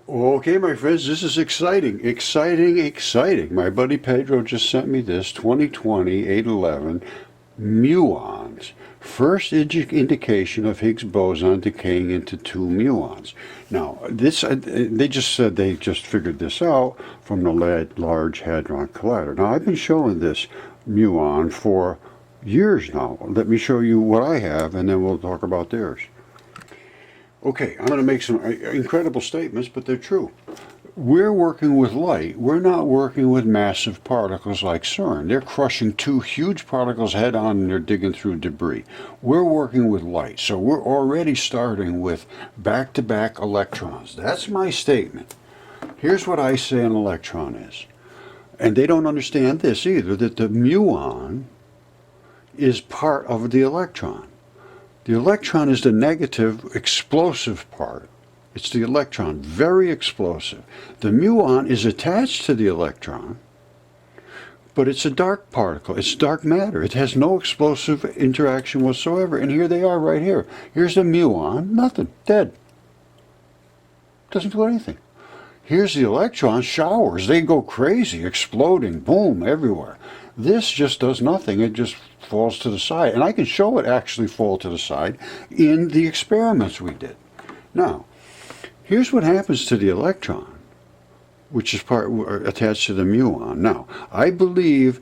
Okay, my friends, this is exciting, exciting, exciting. My buddy Pedro just sent me this 2020 811 muons. First indication of Higgs boson decaying into two muons. Now, this they just said they just figured this out from the Large Hadron Collider. Now, I've been showing this muon for years now. Let me show you what I have, and then we'll talk about theirs. Okay, I'm going to make some incredible statements, but they're true. We're working with light. We're not working with massive particles like CERN. They're crushing two huge particles head on and they're digging through debris. We're working with light, so we're already starting with back-to-back electrons. That's my statement. Here's what I say an electron is. And they don't understand this either, that the muon is part of the electron. The electron is the negative explosive part. It's the electron, very explosive. The muon is attached to the electron, but it's a dark particle. It's dark matter. It has no explosive interaction whatsoever. And here they are right here. Here's the muon, nothing, dead. Doesn't do anything. Here's the electron, showers. They go crazy, exploding, boom, everywhere. This just does nothing. It just falls to the side. And I can show it actually fall to the side in the experiments we did. Now, here's what happens to the electron, which is attached to the muon. Now, I believe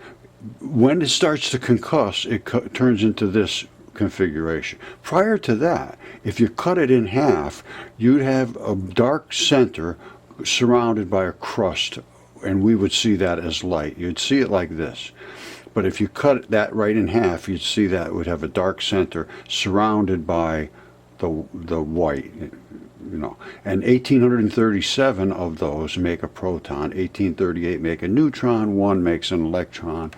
when it starts to concuss, it turns into this configuration. Prior to that, if you cut it in half, you'd have a dark center surrounded by a crust, and we would see that as light. You'd see it like this. But if you cut that right in half, you'd see that it would have a dark center surrounded by the white, you know. And 1837 of those make a proton, 1838 make a neutron, one makes an electron.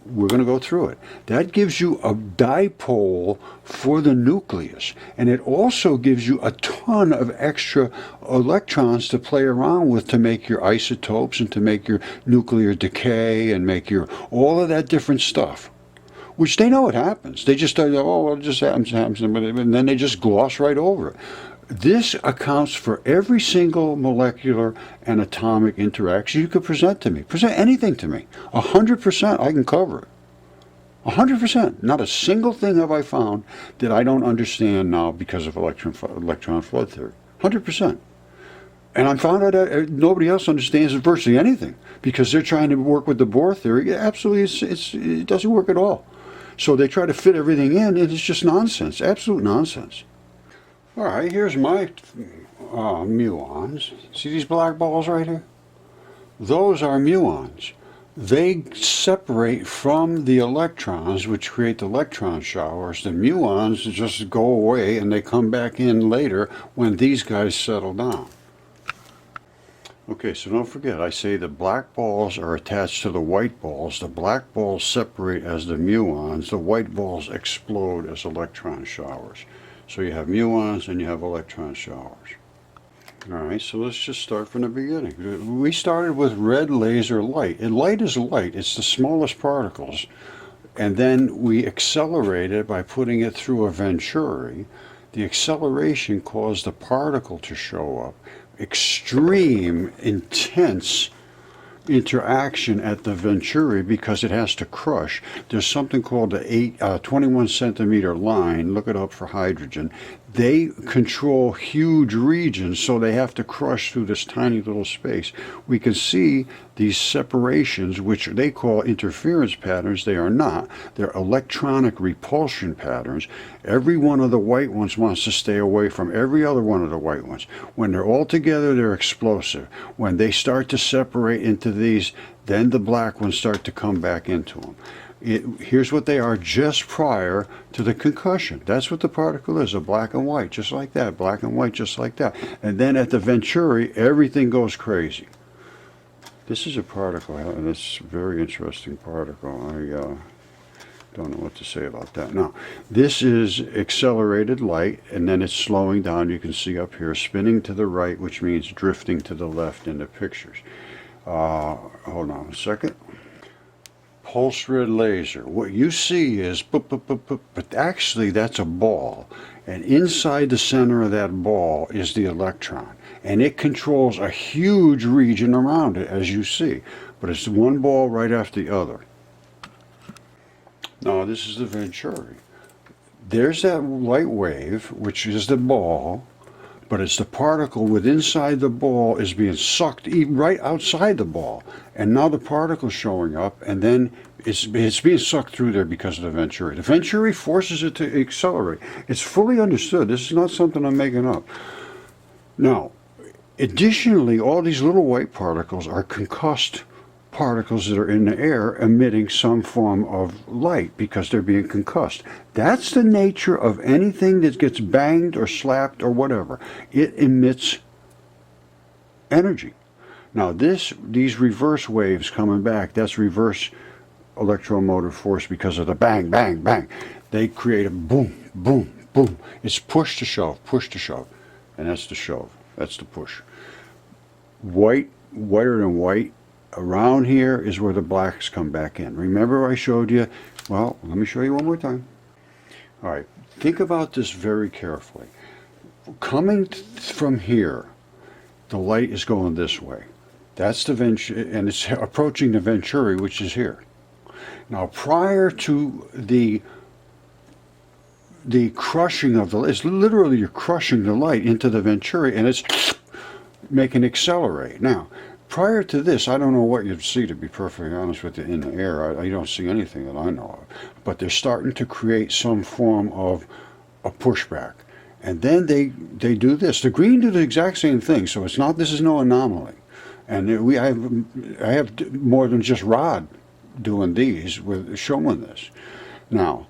We're going to go through it. That gives you a dipole for the nucleus, and it also gives you a ton of extra electrons to play around with to make your isotopes and to make your nuclear decay and make your all of that different stuff, which they know it happens. They just say, oh, well, it just happens, and then they just gloss right over it. This accounts for every single molecular and atomic interaction you could present to me. Present anything to me. 100% I can cover it. 100%. Not a single thing have I found that I don't understand now because of electron flood theory. 100%. And I found out that nobody else understands virtually anything because they're trying to work with the Bohr theory. Absolutely, it doesn't work at all. So they try to fit everything in, and it's just nonsense. Absolute nonsense. All right, here's my muons. See these black balls right here? Those are muons. They separate from the electrons, which create the electron showers. The muons just go away and they come back in later when these guys settle down. Okay, so don't forget, I say the black balls are attached to the white balls. The black balls separate as the muons. The white balls explode as electron showers. So you have muons and you have electron showers. All right, so let's just start from the beginning. We started with red laser light. And light is light. It's the smallest particles. And then we accelerated it by putting it through a venturi. The acceleration caused the particle to show up. Extreme, intense interaction at the venturi because it has to crush. There's something called the 21 centimeter line. Look it up for hydrogen. They control huge regions, so they have to crush through this tiny little space. We can see these separations, which they call interference patterns. They are not. They're electronic repulsion patterns. Every one of the white ones wants to stay away from every other one of the white ones. When they're all together, they're explosive. When they start to separate into these, then the black ones start to come back into them. Here's what they are just prior to the concussion. That's what the particle is, a black and white, just like that, black and white, just like that. And then at the venturi, everything goes crazy. This is a particle, and it's a very interesting particle. I don't know what to say about that. Now, this is accelerated light, and then it's slowing down. You can see up here, spinning to the right, which means drifting to the left in the pictures. Hold on a second. pulse red laser. What you see is, but actually that's a ball. And inside the center of that ball is the electron. And it controls a huge region around it, as you see. But it's one ball right after the other. Now this is the venturi. There's that light wave, which is the ball, but it's the particle within inside the ball is being sucked right outside the ball. And now the particle's showing up, and then it's being sucked through there because of the venturi. The venturi forces it to accelerate. It's fully understood. This is not something I'm making up. Now, additionally, all these little white particles are concussed particles that are in the air emitting some form of light because they're being concussed. That's the nature of anything that gets banged or slapped or whatever. It emits energy. Now these reverse waves coming back, that's reverse electromotive force because of the bang, bang, bang. They create a boom, boom, boom. It's push to shove, and that's the shove. That's the push. Whiter than white. Around here is where the blacks come back in. Remember I showed you, well, let me show you one more time. All right, think about this very carefully. Coming from here, the light is going this way. That's the venturi, and it's approaching the venturi, which is here. Now, prior to the crushing of the light, it's literally you're crushing the light into the venturi, and it's making it accelerate. Now, prior to this, I don't know what you'd see, to be perfectly honest with you, in the air. I don't see anything that I know of. But they're starting to create some form of a pushback. And then they do this. The green do the exact same thing, so it's not, this is no anomaly. And I have more than just Rod doing these, with showing this. Now,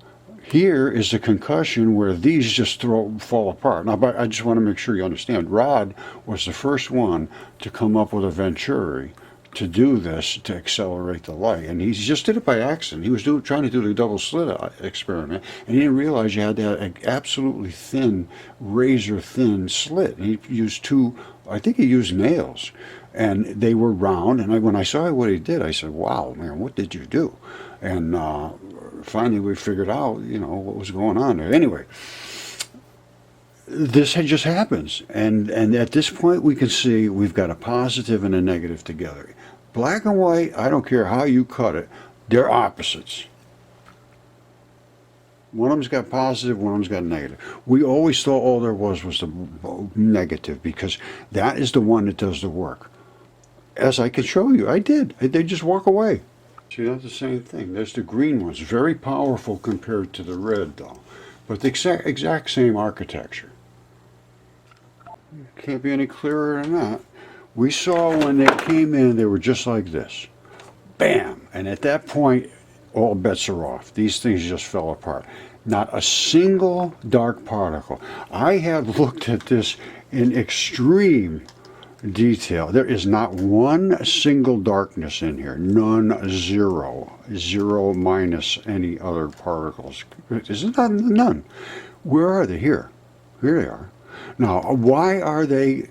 here is the concussion where these just fall apart. Now, but I just want to make sure you understand, Rod was the first one to come up with a venturi to do this, to accelerate the light. And he just did it by accident. He was trying to do the double slit experiment, and he didn't realize you had that absolutely thin, razor thin slit. And he used two, I think he used nails, and they were round. And when I saw what he did, I said, wow, man, what did you do? And finally we figured out, you know, what was going on there. Anyway, this just happens, and at this point we can see we've got a positive and a negative together. Black and white, I don't care how you cut it, they're opposites. One of them's got positive, one of them's got negative. We always thought all there was the negative, because that is the one that does the work. As I can show you, I did. They just walk away. See, that's the same thing. There's the green ones, very powerful compared to the red, though. But the exact same architecture. Can't be any clearer than that. We saw when they came in, they were just like this. Bam! And at that point, all bets are off. These things just fell apart. Not a single dark particle. I have looked at this in extreme detail. There is not one single darkness in here. None, zero. Zero minus any other particles. Isn't that none? Where are they? Here. Here they are. Now, why are they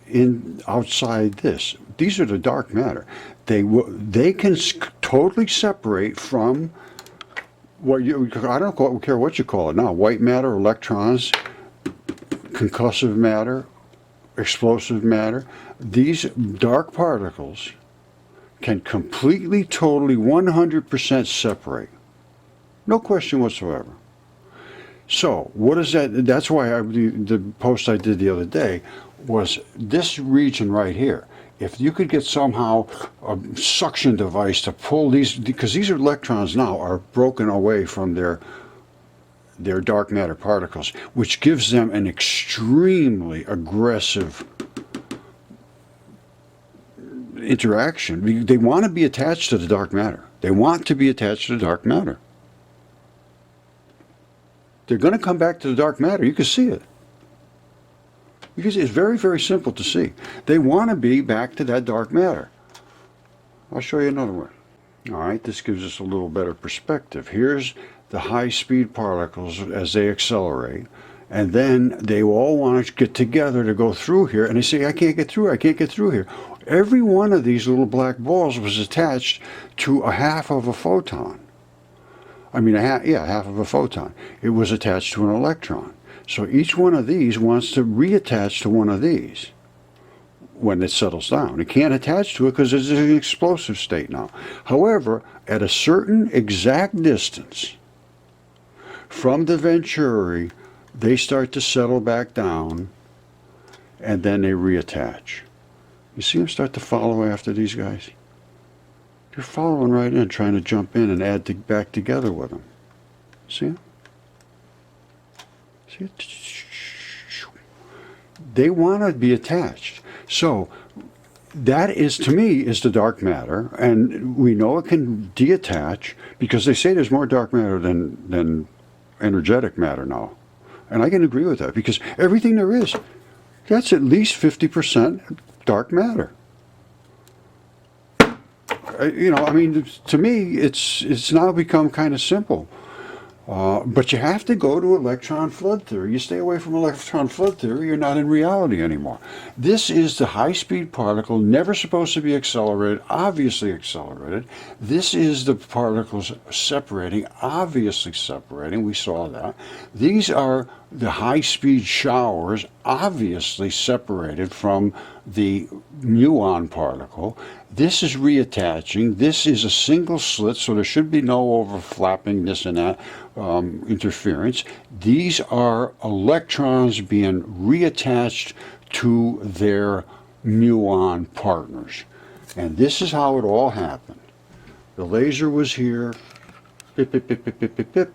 outside this? These are the dark matter. They can totally separate from what I don't care what you call it now. White matter, electrons, concussive matter, explosive matter. These dark particles can completely, totally, 100% separate. No question whatsoever. So, what is that? That's why the post I did the other day was this region right here. If you could get somehow a suction device to pull these, because these electrons now are broken away from their dark matter particles, which gives them an extremely aggressive interaction. They want to be attached to the dark matter. They want to be attached to the dark matter. They're going to come back to the dark matter. You can see it. Because it's very, very simple to see. They want to be back to that dark matter. I'll show you another one. All right, this gives us a little better perspective. Here's the high-speed particles as they accelerate, and then they all want to get together to go through here, and they say, I can't get through, I can't get through here. Every one of these little black balls was attached to a half of a photon. I mean, half of a photon. It was attached to an electron. So each one of these wants to reattach to one of these when it settles down. It can't attach to it because it's in an explosive state now. However, at a certain exact distance from the venturi, they start to settle back down, and then they reattach. You see them start to follow after these guys? They're following right in, trying to jump in and add back together with them. See them? See it? They want to be attached. So that is, to me, is the dark matter, and we know it can detach because they say there's more dark matter than energetic matter now. And I can agree with that because everything there is, that's at least 50% dark matter. You know, I mean, to me, it's now become kind of simple. But you have to go to electron flood theory. You stay away from electron flood theory, you're not in reality anymore. This is the high-speed particle, never supposed to be accelerated, obviously accelerated. This is the particles separating, obviously separating. We saw that. These are the high-speed showers, obviously separated from the muon particle. This is reattaching. This is a single slit, so there should be no overflapping, this and that, interference. These are electrons being reattached to their muon partners. And this is how it all happened. The laser was here, pip, pip, pip, pip, pip, pip, pip.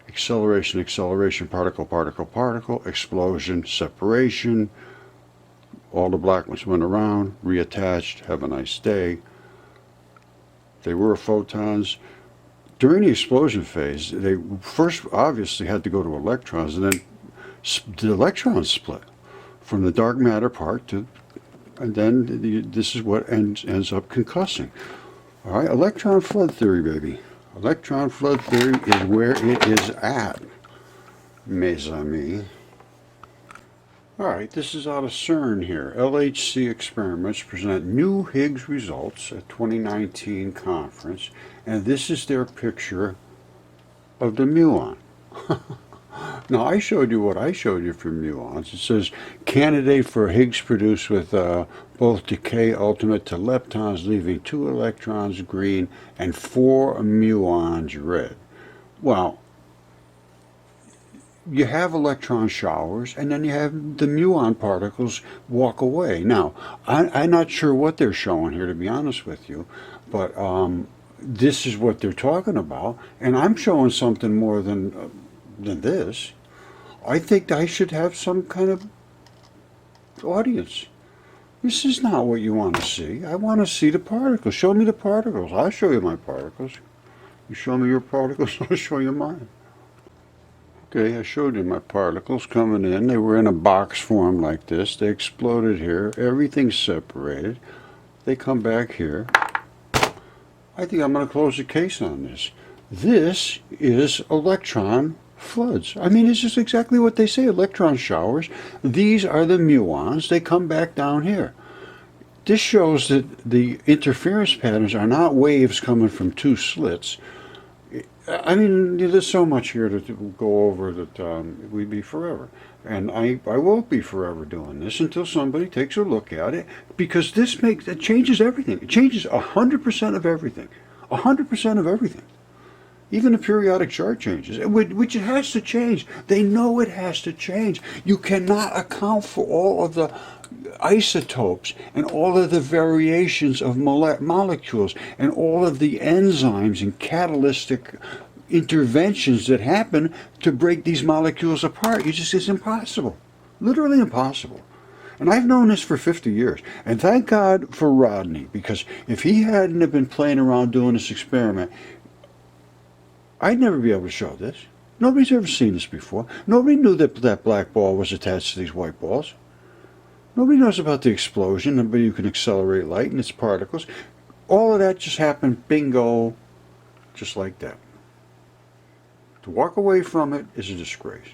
Acceleration, acceleration, particle, particle, particle, explosion, separation. All the black ones went around, reattached, have a nice day. They were photons. During the explosion phase, they first obviously had to go to electrons, and then the electrons split from the dark matter part to, and then this is what ends up concussing. All right, electron flood theory, baby. Electron flood theory is where it is at, mes amis. All right, this is out of CERN here. LHC experiments present new Higgs results at 2019 conference, and this is their picture of the muon. Now, I showed you what I showed you for muons. It says, candidate for Higgs produced with both decay ultimate to leptons, leaving 2 electrons green and 4 muons red. Well, you have electron showers, and then you have the muon particles walk away. Now, I'm not sure what they're showing here, to be honest with you, but this is what they're talking about, and I'm showing something more than this. I think I should have some kind of audience. This is not what you want to see. I want to see the particles. Show me the particles. I'll show you my particles. You show me your particles, I'll show you mine. Okay, I showed you my particles coming in. They were in a box form like this. They exploded here. Everything's separated. They come back here. I think I'm going to close the case on this. This is electron floods. I mean, it's just exactly what they say, electron showers. These are the muons. They come back down here. This shows that the interference patterns are not waves coming from 2 slits. I mean, there's so much here to go over that we'd be forever. And I won't be forever doing this until somebody takes a look at it, because it changes everything. It changes 100% of everything. 100% of everything. Even the periodic chart changes, which it has to change. They know it has to change. You cannot account for all of the isotopes and all of the variations of molecules and all of the enzymes and catalytic interventions that happen to break these molecules apart. It's impossible. Literally impossible. And I've known this for 50 years. And thank God for Rodney, because if he hadn't have been playing around doing this experiment, I'd never be able to show this. Nobody's ever seen this before. Nobody knew that that black ball was attached to these white balls. Nobody knows about the explosion, but you can accelerate light and its particles. All of that just happened, bingo, just like that. To walk away from it is a disgrace.